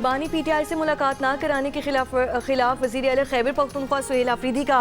बानी पीटीआई से मुलाकात ना कराने के खिलाफ वज़ीर आला खैबर पख्तूनख्वा सुहेल अफरीदी का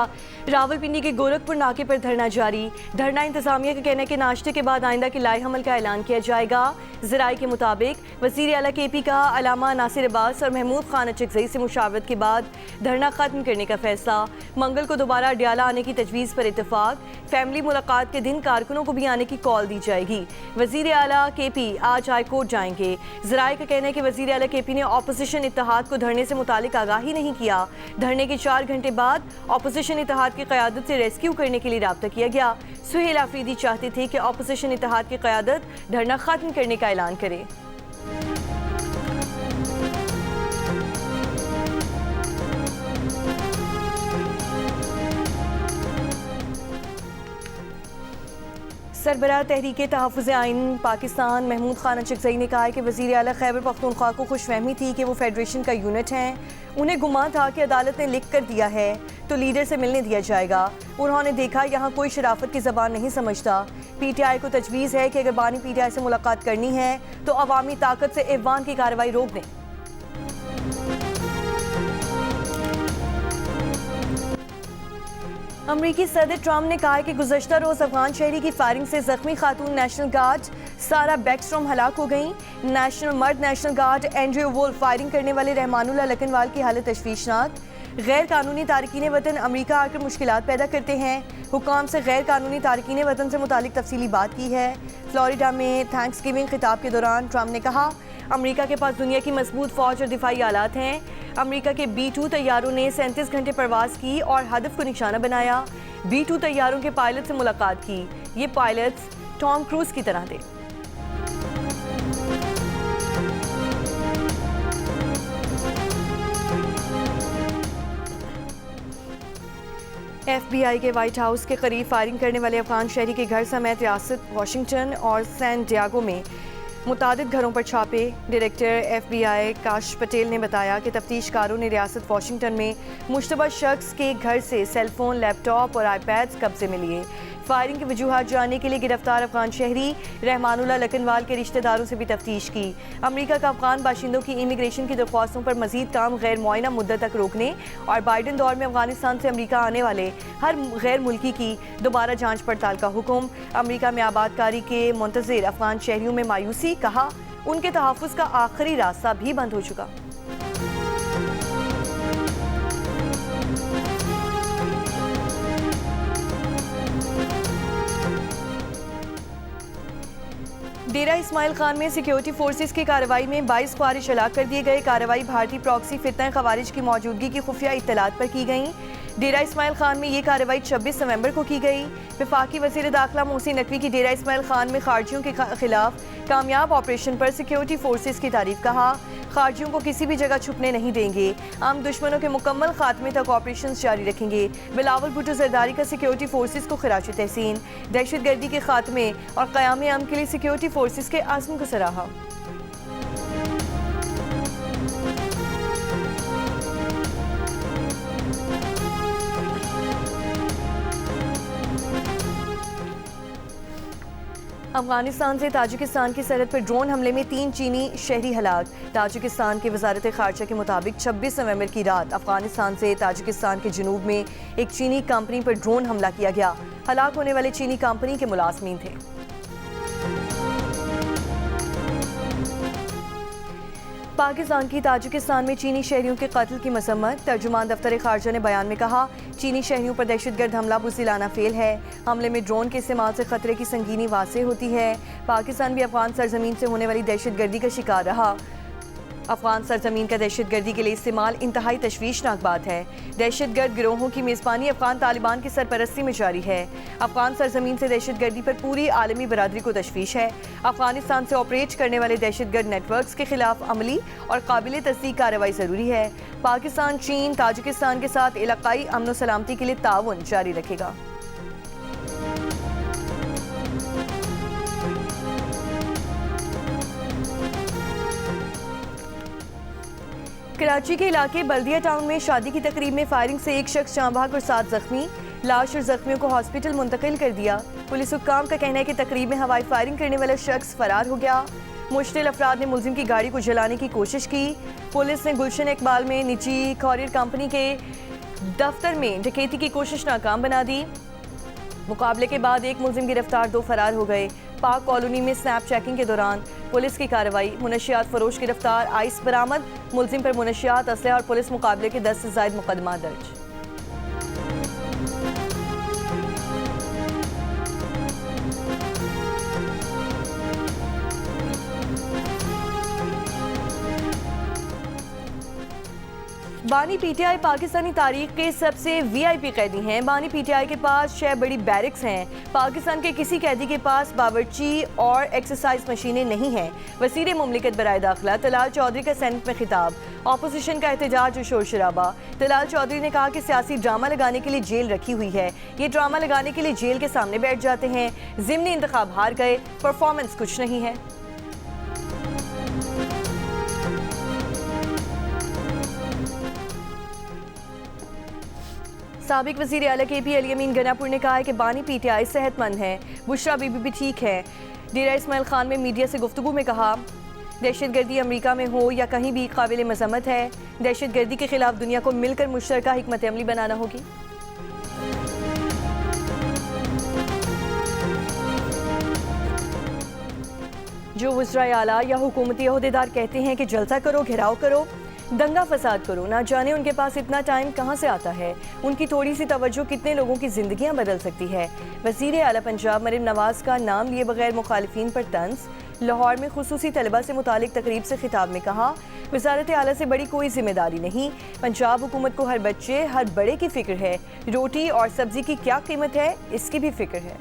रावलपिंडी के गोरखपुर नाके पर धरना जारी। धरना इंतजामिया का कहना है कि नाश्ते के बाद आइंदा के लाए हमल का ऐलान किया जाएगा। ज़राए के मुताबिक वज़ीर आला KP का अलामा नासिर अब्बास और महमूद खान अचकज़ई से मुशावरत के बाद धरना ख़त्म करने का फैसला। मंगल को दोबारा अडयाला आने की तजवीज़ पर इतफाक़। फैमिली मुलाकात के दिन कारकुनों को भी आने की कॉल दी जाएगी। वज़ीर आला KP आज हाई कोर्ट जाएंगे। ज़राए का कहना है कि वज़ीर आला KP ने ऑपोजिशन इत्तेहाद को धरने से मुतालिक आगाही नहीं किया। धरने के 4 घंटे बाद ऑपोजिशन इत्तेहाद की क़यादत से रेस्क्यू करने के लिए राब्ता किया गया। सुहेल अफरीदी चाहते थे कि ऑपोजिशन इत्तेहाद की क़यादत धरना ख़त्म करने का ऐलान करे। सरबराह तहरीके तहफ़्फ़ुज़ आइन पाकिस्तान महमूद खान अचकज़ई ने कहा है कि वज़ीर आला खैबर पख्तूनख्वा को खुशफहमी थी कि वो फेडरेशन का यूनिट हैं। उन्हें गुमान था कि अदालत ने लिख कर दिया है तो लीडर से मिलने दिया जाएगा। उन्होंने देखा यहाँ कोई शराफत की ज़बान नहीं समझता। PTI को तजवीज़ है कि अगर बानी PTI से मुलाकात करनी है तो अवामी ताकत से ऐवान की कार्रवाई रोक दें। अमरीकी सदर ट्रंप ने कहा है कि गुज़श्ता रोज़ अफगान शहरी की फायरिंग से जख्मी खातून नेशनल गार्ड सारा बैकस्ट्रोम हलाक हो गई। मर्द national guard Andrew Wolfe firing करने वाले रहमानुल्लाह लखनवाल की हालत तशवीशनाक। गैर कानूनी तारकीन वतन अमरीका आकर मुश्किलात पैदा करते हैं। हुकाम से गैर कानूनी तारकीन वतन से मुतालिक तफसीली बात की है। फ्लोरिडा में थैंक्सगिविंग खिताब के दौरान ट्रंप ने कहा, अमरीका के पास दुनिया की मजबूत फौज और दिफाई आलात हैं। अमरीका के B-2 तैयारों ने 37 घंटे परवाज की और हदफ को निशाना बनाया। B-2 तैयारों के पायलट से मुलाकात की। ये पायलट्स टॉम क्रूज की तरह थे। FBI के व्हाइट हाउस के करीब फायरिंग करने वाले अफगान शहरी के घर समेत रियासत वाशिंगटन और सैन डियागो में मुतादिद घरों पर छापे। डायरेक्टर FBI काश पटेल ने बताया कि तफ्तीशकारों ने रियासत वाशिंगटन में मुश्तबा शख्स के घर से सेलफोन, लैपटॉप और iPads कब्जे में लिए। फायरिंग की वजूहात जानने के लिए गिरफ्तार अफगान शहरी रहमानुल्लाह लखनवाल के रिश्तेदारों से भी तफ्तीश की। अमरीका का अफगान बाशिंदों की इमिग्रेशन की दरख्वास्तों पर मजीद काम गैर मुआयना मुद्दत तक रोकने और बाइडन दौर में अफगानिस्तान से अमरीका आने वाले हर गैर मुल्की की दोबारा जांच पड़ताल का हुक्म। अमरीका में आबादकारी के मुंतज़िर अफगान शहरियों में मायूसी, कहा उनके तहफ़्फ़ुज़ का आखिरी रास्ता भी बंद हो चुका। डेरा इस्माइल खान में सिक्योरिटी फोर्सेस की कार्रवाई में 22 ख्वारिज हलाक कर दिए गए। कार्रवाई भारतीय प्रॉक्सी फितना ख़वारिज की मौजूदगी की खुफिया इत्तलात पर की गई। डेरा इस्माइल खान में ये कार्रवाई 26 नवंबर को की गई। वफाकी वज़ीर दाखिला मोहसिन नकवी की डेरा इस्माइल खान में खारजियों के खिलाफ कामयाब ऑपरेशन पर सिक्योरिटी फोर्सेस की तारीफ। कहा, खारजियों को किसी भी जगह छुपने नहीं देंगे। आम दुश्मनों के मुकम्मल खात्मे तक ऑपरेशन जारी रखेंगे। बिलावल भुट्टो जरदारी का सिक्योरिटी फोर्सेस को खिराज तहसीन। दहशतगर्दी के खात्मे और क़याम अमन के लिए सिक्योरिटी फोर्सेस के आज़म को सराहा। अफगानिस्तान से ताजिकिस्तान की सरहद पर ड्रोन हमले में 3 चीनी शहरी हलाक। ताजिकिस्तान की वजारत खारजा के मुताबिक 26 नवंबर की रात अफगानिस्तान से ताजिकिस्तान के जनूब में एक चीनी कंपनी पर ड्रोन हमला किया गया। हलाक होने वाले चीनी कंपनी के मुलाजमीन थे। पाकिस्तान की ताजिकिस्तान में चीनी शहरियों के कत्ल की मसम्मत। तर्जुमान दफ्तर खारजा ने बयान में कहा, चीनी शहरियों पर दहशतगर्द हमला बुज़दिलाना फेल है। हमले में ड्रोन के इस्तेमाल से खतरे की संगीनी वाज़ेह होती है। पाकिस्तान भी अफगान सरजमीन से होने वाली दहशतगर्दी का शिकार रहा। अफगान सरजमीन का दहशतगर्दी के लिए इस्तेमाल इंतहाई तशवीशनाक बात है। दहशतगर्द गिरोहों की मेज़बानी अफगान तालिबान की सरपरस्ती में जारी है। अफगान सरजमीन से दहशतगर्दी पर पूरी आलमी बरादरी को तशवीश है। अफगानिस्तान से ऑपरेट करने वाले दहशतगर्द नेटवर्क्स के खिलाफ अमली और काबिल तस्दीक कार्रवाई ज़रूरी है। पाकिस्तान चीन ताजिकिस्तान के साथ इलाकाई अमन व सलामती के लिए ताउन जारी रखेगा। कराची के इलाके बल्दिया टाउन में शादी की तकरीब में फायरिंग से एक शख्स जाँ बहक और 7 जख्मी। लाश और जख्मियों को हॉस्पिटल मुंतकिल कर दिया। पुलिस हुक्काम का कहना है कि तकरीब में हवाई फायरिंग करने वाला शख्स फरार हो गया। मुश्तिल अफराद ने मुलजिम की गाड़ी को जलाने की कोशिश की। पुलिस ने गुलशन इकबाल में निजी कॉरियर कंपनी के दफ्तर में डकैती की कोशिश नाकाम बना दी। मुकाबले के बाद एक मुलजिम गिरफ्तार, 2 फरार हो गए। पाक कॉलोनी में स्नैप चेकिंग के दौरान पुलिस की कार्रवाई, मुनशियात फरोश गिरफ्तार, आइस बरामद। मुलजिम पर मुनशियात, असलहा और पुलिस मुकाबले के 10 से ज़ायद मुकदमा दर्ज। बानी पीटीआई पाकिस्तानी तारीख के सबसे वीआईपी कैदी हैं। बानी पीटीआई के पास 6 बड़ी बैरिक्स हैं। पाकिस्तान के किसी कैदी के पास बावर्ची और एक्सरसाइज मशीनें नहीं हैं। वज़ीर मुमलिकत बराए दाखिला तलाल चौधरी का सेनेट में खिताब, ऑपोजिशन का एहतजाज और शोर शराबा। तलाल चौधरी ने कहा कि सियासी ड्रामा लगाने के लिए जेल रखी हुई है। ये ड्रामा लगाने के लिए जेल के सामने बैठ जाते हैं। ज़िमनी इंतखाब हार गए, परफॉर्मेंस कुछ नहीं है। साबिक वज़ीर आला KP अली अमीन गनापुर ने कहा है कि बानी पीटीआई सेहतमंद है। बुशरा बीबी भी ठीक है। डेरा इस्माइल खान में मीडिया से गुफ्तगू में कहा, दहशतगर्दी अमरीका में हो या कहीं भी काबिल मज़म्मत है। दहशतगर्दी के खिलाफ दुनिया को मिलकर मुश्तरका हिकमत अमली बनाना होगी। जो वज़ीर आला या हुकूमती अहदेदार कहते हैं कि जलसा करो, घेराव करो, दंगा फसाद करो, ना जाने उनके पास इतना टाइम कहाँ से आता है। उनकी थोड़ी सी तवज्जो कितने लोगों की ज़िंदगियाँ बदल सकती है। वज़ीर आला पंजाब मरीम नवाज़ का नाम लिए बगैर मुखालिफिन पर तंज। लाहौर में खुसूसी तलबा से मुतालिक तकरीब से खिताब में कहा, वज़ारत आला से बड़ी कोई जिम्मेदारी नहीं। पंजाब हुकूमत को हर बच्चे, हर बड़े की फ़िक्र है। रोटी और सब्ज़ी की क्या कीमत है, इसकी भी फ़िक्र है।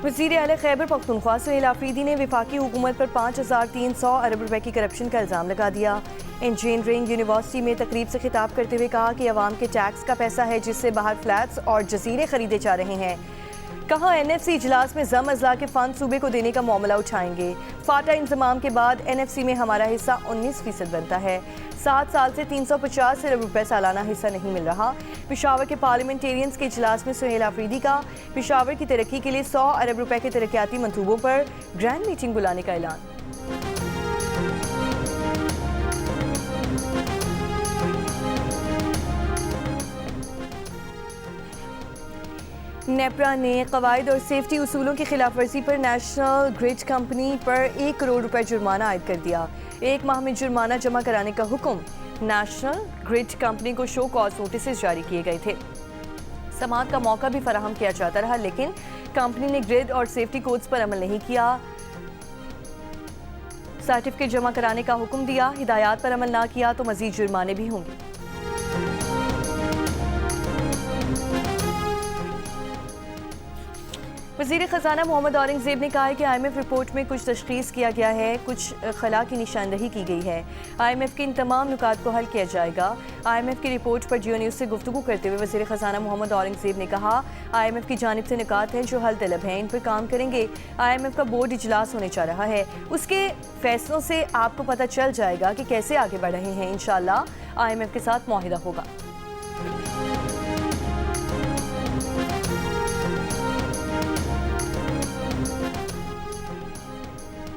वज़ीर आला खैबर पख्तूनख्वा सुहेल आफरीदी ने वफाकी हुकूमत पर 5300 अरब रुपए की करप्शन का इल्ज़ाम लगा दिया। इंजीनियरिंग यूनिवर्सिटी में तकरीब से खिताब करते हुए कहा कि अवाम के टैक्स का पैसा है जिससे बाहर फ्लैट्स और जजीरे खरीदे जा रहे हैं। कहा NFC इजलास में जम अजला के फंड सूबे को देने का मामला उठाएंगे। फाटा इंतजाम के बाद NFC में हमारा हिस्सा 19% बनता है। 7 साल से 350 अरब रुपए सालाना हिस्सा नहीं मिल रहा। पेशावर के पार्लियामेंटेरियंस के इजलास में सुहेल आफरीदी का पेशावर की तरक्की के लिए 100 अरब रुपए के तरक्याती मंसूबों पर ग्रैंड मीटिंग बुलाने का ऐलान। नेपरा ने कवायद और सेफ्टी उसूलों की खिलाफ वर्जी पर नेशनल ग्रिड कंपनी पर 1 करोड़ रुपए जुर्माना आयद कर दिया। 1 माह में जुर्माना जमा कराने का हुक्म। नेशनल ग्रिड कंपनी को शो कॉज नोटिस जारी किए गए थे। समाअत का मौका भी फराहम किया जाता रहा, लेकिन कंपनी ने ग्रिड और सेफ्टी कोड्स पर अमल नहीं किया। सर्टिफिकेट जमा कराने का हुक्म दिया। हिदायत पर अमल ना किया तो मजीद जुर्माने भी होंगे। वज़ीर ख़जाना मोहम्मद औरंगज़ेब ने कहा है कि IMF रिपोर्ट में कुछ तशख़ीस किया गया है, कुछ खला की निशानदही की गई है। IMF के इन तमाम नुकात को हल किया जाएगा। IMF की रिपोर्ट पर जियो न्यूज़ से गुफ्तगू करते हुए वज़ीर ख़जाना मोहम्मद औरंगज़ेब ने कहा, IMF की जानिब से नुकात हैं जो हल तलब हैं, इन पर काम करेंगे। IMF का बोर्ड इजलास होने जा रहा है, उसके फैसलों से आपको पता चल जाएगा कि कैसे आगे बढ़ रहे हैं। इंशाअल्लाह IMF के साथ मुआहिदा होगा।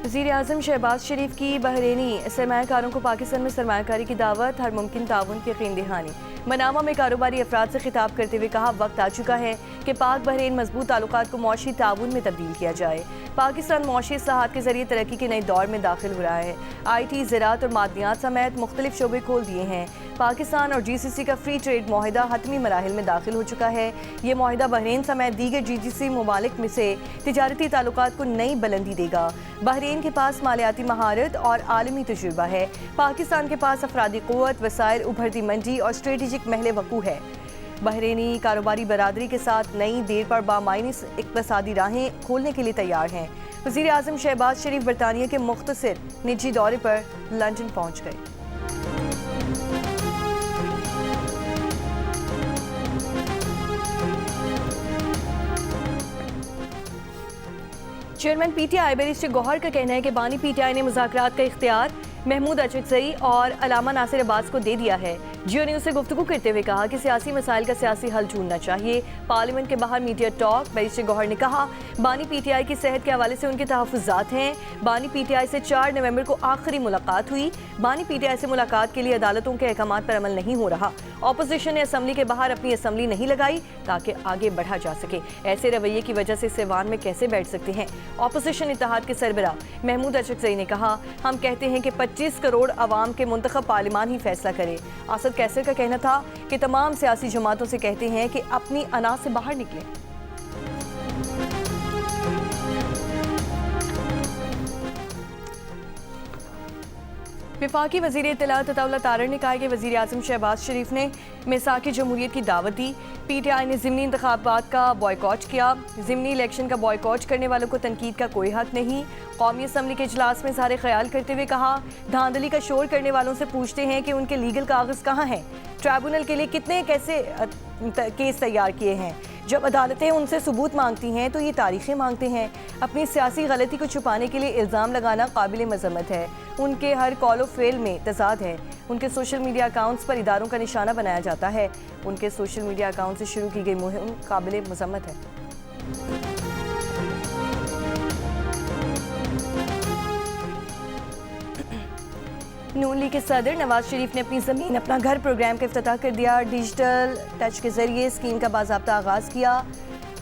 वज़ीर आज़म शहबाज शरीफ की बहरीनी सरमायाकारों को पाकिस्तान में सरमायाकारी की दावत, हर मुमकिन ताउन की यकीन दहानी। मनामा में कारोबारी अफराद से खिताब करते हुए कहा, वक्त आ चुका है कि पाक बहरीन मजबूत ताल्लुकात को मौशी ताउन में तब्दील किया जाए। पाकिस्तान मौशी इस्लाहात के जरिए तरक्की के नए दौर में दाखिल हो रहा है। IT, ज़राअत और मादनियात समेत मुख्तलिफ शोबे खोल दिए हैं। पाकिस्तान और GCC का फ्री ट्रेड माहिदा हतमी मराहिल में दाखिल हो चुका है। ये माहिदा बहरीन समेत दीगर GCC ममालिक में से तिजारती ताल्लुकात को नई बुलंदी देगा। बहरीन के पास मालियाती महारत और आलमी तजुर्बा है। पाकिस्तान के पास अफरादी क़ुव्वत, वसाइल, उभरती मंडी और स्ट्रेटेजिक महल वक़ू है। बहरीनी कारोबारी बरादरी के साथ नई देर पर बामायनी इक़्तिसादी राहें खोलने के लिए तैयार हैं। वज़ीर आज़म शहबाज शरीफ बरतानिया के मुख्तसर निजी दौरे पर लंदन पहुँच गए। चेयरमैन PTI बैरिस्टर गौहर का कहना है कि बानी PTI ने मुज़ाकरात का इख्तियार महमूद अचकज़ई और अलामा नासिर अब्बास को दे दिया है। जियो न्यूज़ से गुफ्तगू करते हुए कहा कि सियासी मसाइल का सियासी हल ढूंढना चाहिए। पार्लियामेंट के बाहर मीडिया टॉक। बैरिस्टर गौहर ने कहा बानी पीटीआई की सेहत के हवाले से उनके तहफ़्फ़ुज़ात हैं। बानी पीटीआई से 4 नवंबर को आखिरी मुलाकात हुई। बानी पीटीआई से मुलाकात के लिए अदालतों के अहकामात पर अमल नहीं हो रहा। ऑपोजिशन ने असम्बली के बाहर अपनी असम्बली नहीं लगाई ताकि आगे बढ़ा जा सके। ऐसे रवैये की वजह से सिवान में कैसे बैठ सकते हैं? ऑपोजिशन इत्तेहाद के सरबराह महमूद अचकज़ई ने कहा हम कहते हैं कि 25 करोड़ अवाम के मुंतखब पार्लिमान ही फैसला करे। आसद कैसर का कहना था कि तमाम सियासी जमातों से कहते हैं कि अपनी अना से बाहर निकलें। वफाकी वज़ीर इत्तलात अताउल्लाह तारड़ ने कहा कि वज़ीर आज़म शहबाज शरीफ ने मिसाक जमहूरियत की दावत दी। पीटीआई ने ज़िमनी इंतखाबात का बॉयकॉट किया। ज़िमनी इलेक्शन का बॉयकॉट करने वालों को तनकीद का कोई हक नहीं। कौमी असम्बली के इजलास में इज़हार ख्याल करते हुए कहा धांधली का शोर करने वालों से पूछते हैं कि उनके लीगल कागज़ कहाँ हैं, ट्राइब्यूनल के लिए कितने कैसे केस तैयार किए हैं। जब अदालतें उनसे सबूत मांगती हैं तो ये तारीखें मांगते हैं। अपनी सियासी गलती को छुपाने के लिए इल्ज़ाम लगाना काबिल मज़म्मत है। उनके हर कॉल व फेल में तजाद है। उनके सोशल मीडिया अकाउंट्स पर इदारों का निशाना बनाया जाता है। उनके सोशल मीडिया अकाउंट से शुरू की गई मुहिम काबिल मज़म्मत है। नून लीग के सदर नवाज शरीफ ने अपनी ज़मीन अपना घर प्रोग्राम का इफ्तिताह कर दिया। डिजिटल टच के जरिए स्कीम का बाज़ाब्ता आगाज़ किया।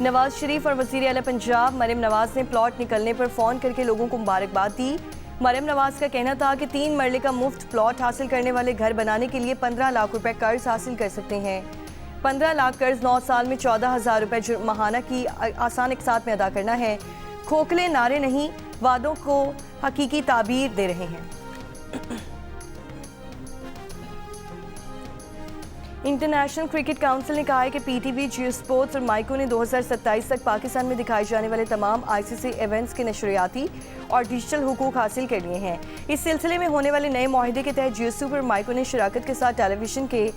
नवाज शरीफ और वज़ीर आला पंजाब मरियम नवाज ने प्लॉट निकलने पर फ़ोन करके लोगों को मुबारकबाद दी। मरियम नवाज का कहना था कि 3 मरले का मुफ्त प्लॉट हासिल करने वाले घर बनाने के लिए 15 लाख रुपए कर्ज हासिल कर सकते हैं। 15 लाख कर्ज 9 साल में 14,000 रुपए माहाना की आसान इकसात में अदा करना है। खोखले नारे नहीं, वादों को हकीकी ताबीर दे रहे हैं। इंटरनेशनल क्रिकेट काउंसिल ने कहा है कि पीटीवी, जियो स्पोर्ट्स और माइको ने 2027 तक पाकिस्तान में दिखाए जाने वाले तमाम आईसीसी इवेंट्स के नशरियाती और डिजिटल हुकूक हासिल कर लिए हैं। इस सिलसिले में होने वाले नए माहिदे के तहत जियो सुपर और माइको ने शराकत के साथ टेलीविजन के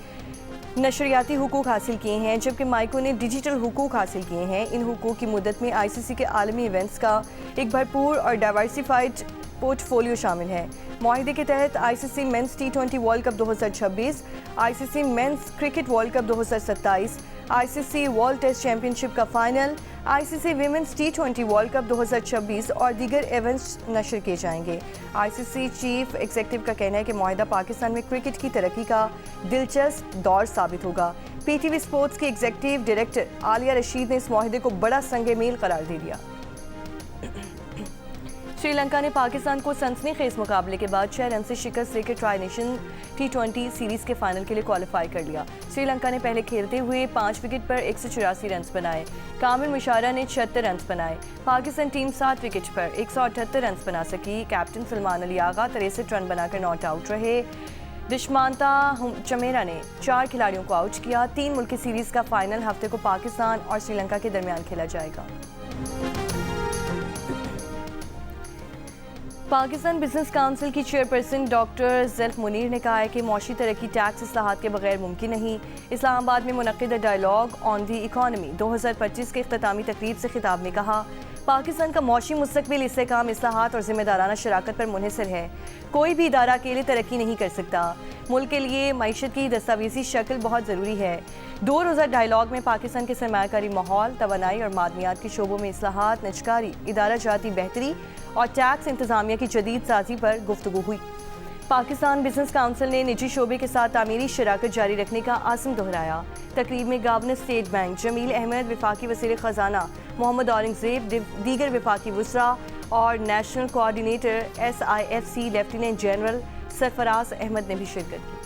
नशरियाती हुकूक हासिल किए हैं, जबकि माइको ने डिजिटल हुकूक हासिल किए हैं। इन हुकूक की मुद्दत में आईसीसी के आलमी इवेंट्स का एक भरपूर और डाइवर्सिफाइड पोर्टफोलियो शामिल है। माहिदे के तहत ICC men's T20 world cup 2026, ICC men's cricket world cup 2027, ICC world test championship का final, ICC women's T20 world cup 2026 और दीगर इवेंट्स नशर किए जाएंगे। आईसीसी चीफ एग्जीक्यूटिव का कहना है कि माहिदा पाकिस्तान में क्रिकेट की तरक्की का दिलचस्प दौर साबित होगा। पीटीवी स्पोर्ट्स की एग्जीक्यूटिव डायरेक्टर आलिया रशीद ने इस माहिदे को बड़ा संग मील करार दे दिया। श्रीलंका ने पाकिस्तान को सनसनीखेज मुकाबले के बाद 6 रन से शिकस्त देकर ट्राई नेशन T20 सीरीज के फाइनल के लिए क्वालिफाई कर लिया। श्रीलंका ने पहले खेलते हुए 5 विकेट पर 184 रन बनाए। कामिल मुशारा ने 76 रन बनाए। पाकिस्तान टीम 7 विकेट पर 178 रन बना सकी। कैप्टन सलमान अली आगा 63 रन बनाकर नॉट आउट रहे। दुष्मांता चमेरा ने 4 खिलाड़ियों को आउट किया। 3 मुल्की सीरीज का फाइनल हफ्ते को पाकिस्तान और श्रीलंका के दरमियान खेला जाएगा। पाकिस्तान बिजनेस काउंसिल की चेयरपर्सन डॉक्टर ज़ल्फ मुनीर ने कहा है कि मौशी तरक्की टैक्स इस्लाहात के बगैर मुमकिन नहीं। इस्लामाबाद में मुनक़िदा डायलॉग ऑन दी इकॉनमी 2025 के इख्तितामी तकरीब से खिताब में कहा पाकिस्तान का मौशी मुस्तकबिल इस्तेहकाम, इस्लाहात और ज़िम्मेदाराना शराकत पर मुनहसर है। कोई भी इदारा अकेले तरक्की नहीं कर सकता। मुल्क के लिए मईशत की दस्तावेजी शक्ल बहुत ज़रूरी है। 2 रोज़ा डायलॉग में पाकिस्तान के सरमायाकारी माहौल, तवानाई और मादनियात के शोबों में इस्लाहात, निजकारी, इदारा जाती बेहतरी और टैक्स इंतज़ामिया की जदीद साजी पर गुफ्तगू हुई। पाकिस्तान बिजनेस काउंसिल ने निजी शोबे के साथ तामीरी शराकत जारी रखने का आज़म दोहराया। तकरीब में governor state bank Jameel Ahmad, वफाकी वज़ीर ख़जाना मोहम्मद औरंगज़ेब, दीगर वफाकी वज़रा और national coordinator SIFC lieutenant general Sarfaraz Ahmad ने भी शिरकत की।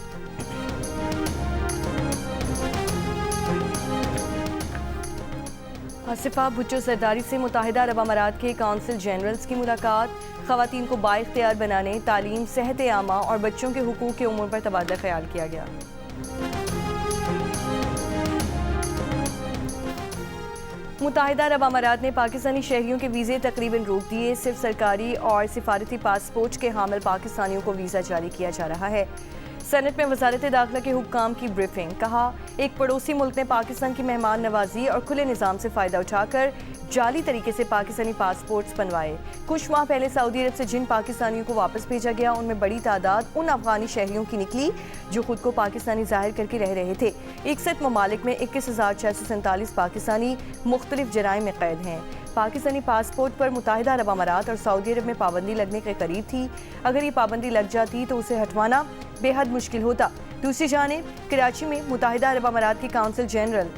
आसिफा भुट्टो सरदारी से मुत्तहिदा अरब अमारात के काउंसिल जनरल्स की मुलाकात। ख़वातीन को बाइख्तियार बनाने, तालीम, सेहत आमा और बच्चों के हुकूक के उमूर पर तबादला ख्याल किया गया। मुत्तहिदा अरब अमारात ने पाकिस्तानी शहरियों के वीज़े तकरीबन रोक दिए। सिर्फ सरकारी और सिफारती पासपोर्ट के हामिल पाकिस्तानियों को वीज़ा जारी किया जा रहा है। सेनेट में वजारत दाखिला के हुक्काम की ब्रीफिंग। कहा, एक पड़ोसी मुल्क ने पाकिस्तान की मेहमान नवाजी और खुले निज़ाम से फ़ायदा उठाकर जाली तरीके से पाकिस्तानी पासपोर्ट्स बनवाए। कुछ माह पहले सऊदी अरब से जिन पाकिस्तानियों को वापस भेजा गया, उनमें बड़ी तादाद उन अफगानी शहरियों की निकली जो खुद को पाकिस्तानी जाहिर करके रह रहे थे। 61 ममालिक में 21,647 पाकिस्तानी मुख्तलिफ जराइम में कैद हैं। पाकिस्तानी पासपोर्ट पर मुत्तहिदा अरब अमारात और सऊदी अरब में पाबंदी लगने के करीब थी। अगर ये पाबंदी लग जाती तो उसे हटवाना बेहद मुश्किल होता। दूसरी जानिब कराची में मुत्तहिदा अरब अमारात के काउंसिल जनरल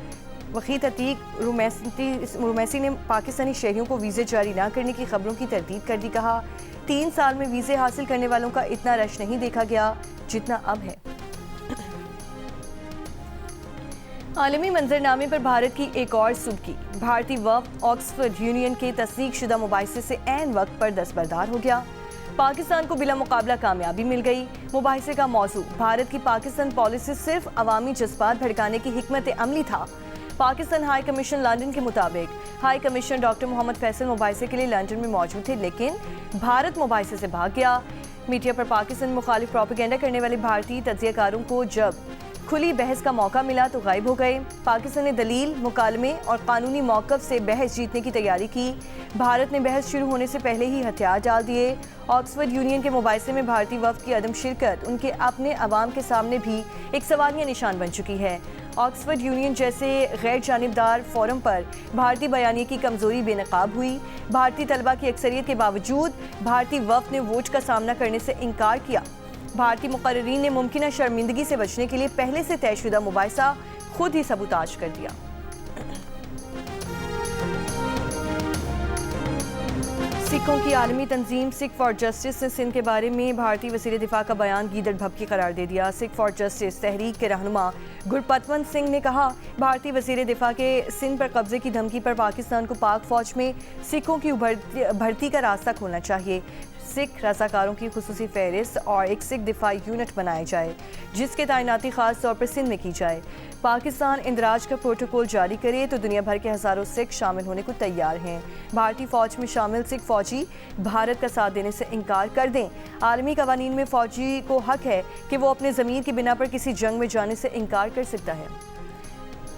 वकील अतीक रुमैसी ने पाकिस्तानी शहरियों को वीज़े जारी न करने की खबरों की तरदीद कर दी। कहा, 3 साल में वीज़े हासिल करने वालों का इतना रश नहीं देखा गया जितना अब है। आलमी मंजरनामे पर भारत की एक और सुबकी। भारतीय वफ़द ऑक्सफोर्ड यूनियन के तस्दीक शुदा मुबाहिसे से ऐन वक्त पर दस्तबरदार हो गया। पाकिस्तान को बिला मुकाबला कामयाबी मिल गई। मुबाहिसे का मौजू भारत की पाकिस्तान पॉलिसी सिर्फ अवामी जज्बात भड़काने की हिकमत अमली था। पाकिस्तान हाई कमीशन लंदन के मुताबिक high commissioner doctor Mohammad Faisal मुबाहिसे के लिए लंदन में मौजूद थे, लेकिन भारत मुबाहिसे से भाग गया। मीडिया पर पाकिस्तान मुखालिफ प्रोपेगेंडा करने वाले भारतीय तज्जियाकारों को जब खुली बहस का मौका मिला तो गायब हो गए। पाकिस्तान ने दलील, मुकालमे और कानूनी मौक़िफ़ से बहस जीतने की तैयारी की। भारत ने बहस शुरू होने से पहले ही हथियार डाल दिए। ऑक्सफोर्ड यूनियन के मुबाहिसे में भारतीय वफ़द की अदम शिरकत उनके अपने अवाम के सामने भी एक सवालिया निशान बन चुकी है। ऑक्सफोर्ड यूनियन जैसे गैर जानिबदार फोरम पर भारतीय बयानी की कमज़ोरी बेनकाब हुई। भारतीय तलबा की अक्सरियत के बावजूद भारतीय वफ़द ने वोट का सामना करने से इनकार किया। भारतीय मुकर्रीरीन ने मुमकिन शर्मिंदगी से बचने के लिए पहले से तयशुदा मुबाहिसा खुद ही सबूताज कर दिया। सिखों की आलमी तंजीम सिख फॉर जस्टिस ने सिंध के बारे में भारतीय वज़ीर दिफा का बयान गीदड़ भभकी करार दे दिया। सिख फॉर जस्टिस तहरीक के रहनुमा गुरपतवंत सिंह ने कहा, भारतीय वज़ीर दिफा के सिंध पर कब्जे की धमकी पर पाकिस्तान को पाक फौज में सिखों की भर्ती का रास्ता खोलना चाहिए। सिख रज़ाकारों की खुसूसी फहरिस्त और एक सिख दिफा यूनिट बनाया जाए जिसके तैनाती खास तौर पर सिंध में की जाए। पाकिस्तान इंदराज का प्रोटोकॉल जारी करे तो दुनिया भर के हज़ारों सिख शामिल होने को तैयार हैं। भारतीय फ़ौज में शामिल सिख फ़ौजी भारत का साथ देने से इनकार कर दें। आलमी कवानीन में फ़ौजी को हक है कि वो अपने ज़मीर की बिना पर किसी जंग में जाने से इनकार कर सकता है।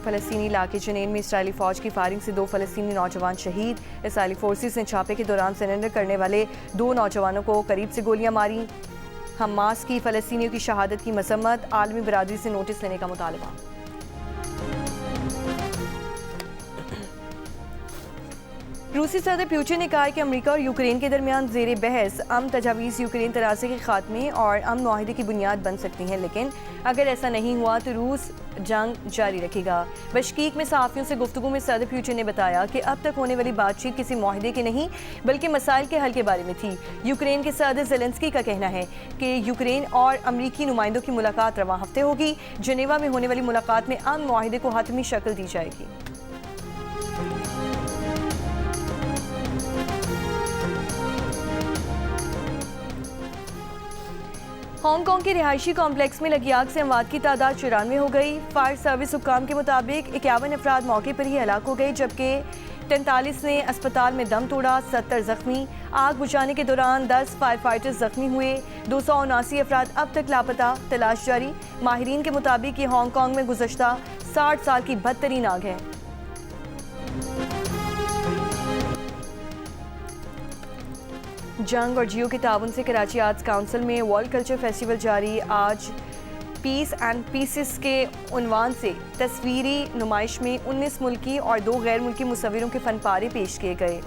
फ़लस्तीनी इलाके जनीन में इसराइली फ़ौज की फायरिंग से 2 फ़लस्तीनी नौजवान शहीद। इसराइली फोर्सेस ने छापे के दौरान सरेंडर करने वाले 2 नौजवानों को करीब से गोलियां मारी। हमास की फ़लस्तीनियों की शहादत की मजम्मत, आलमी बरादरी से नोटिस लेने का मुतालबा। रूसी सदर पुतिन ने कहा है कि अमेरिका और यूक्रेन के दरमियान ज़ेरे बहस अमन तजावीज़ यूक्रेन तनाज़े के खात्मे और अमन मुआहदे की बुनियाद बन सकती हैं, लेकिन अगर ऐसा नहीं हुआ तो रूस जंग जारी रखेगा। बशकीक में सहाफ़ियों से गुफ्तगू में सदर पुतिन ने बताया कि अब तक होने वाली बातचीत किसी मुआहदे की नहीं बल्कि मसाइल के हल के बारे में थी। यूक्रेन के सदर ज़ेलेंस्की का कहना है कि यूक्रेन और अमरीकी नुमाइंदों की मुलाकात रवां हफ्ते होगी। जनेवा में होने वाली मुलाकात में अमन मुआहदे को हतमी शक्ल दी जाएगी। हांगकांग के रिहायशी कॉम्प्लेक्स में लगी आग से अमवात की तादाद 94 हो गई। फायर सर्विस हुक्काम के मुताबिक 51 अफराद मौके पर ही हलाक हो गए, जबकि 43 ने अस्पताल में दम तोड़ा, 70 जख्मी। आग बुझाने के दौरान 10 फायर फाइटर्स जख्मी हुए। 279 अफराद अब तक लापता, तलाश जारी। माहिरीन के मुताबिक ये हांगकांग में गुज़श्ता 60 साल की बदतरीन आग है। जंग और जियो के ताउन से कराची आर्ट्स काउंसिल में वर्ल्ड कल्चर फेस्टिवल जारी। आज पीस एंड पीसेस के उन्वान से तस्वीरी नुमाइश में 19 मुल्की और 2 गैर मुल्की मुसव्विरों के फनपारे पेश किए गए।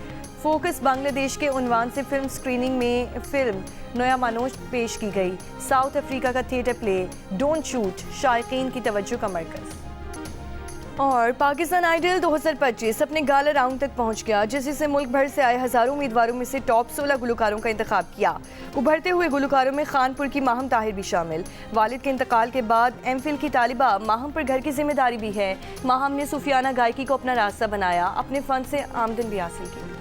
फोकस बांग्लादेश के उन्वान से फिल्म स्क्रीनिंग में फिल्म नया मानोज पेश की गई। साउथ अफ्रीका का थिएटर प्ले डोंट शूट शायकीन की तवज्जो का मरकज़। और पाकिस्तान आइडल 2025 अपने गाला राउंड तक पहुंच गया, जिससे मुल्क भर से आए हज़ारों उम्मीदवारों में से टॉप 16 गुलकारों का इंतखाब किया। उभरते हुए गुलकारों में खानपुर की माहम ताहिर भी शामिल। वालिद के इंतकाल के बाद एमफिल की तालिबा माहम पर घर की जिम्मेदारी भी है। माहम ने सूफियाना गायकी को अपना रास्ता बनाया, अपने फ़न से आमदन भी हासिल की।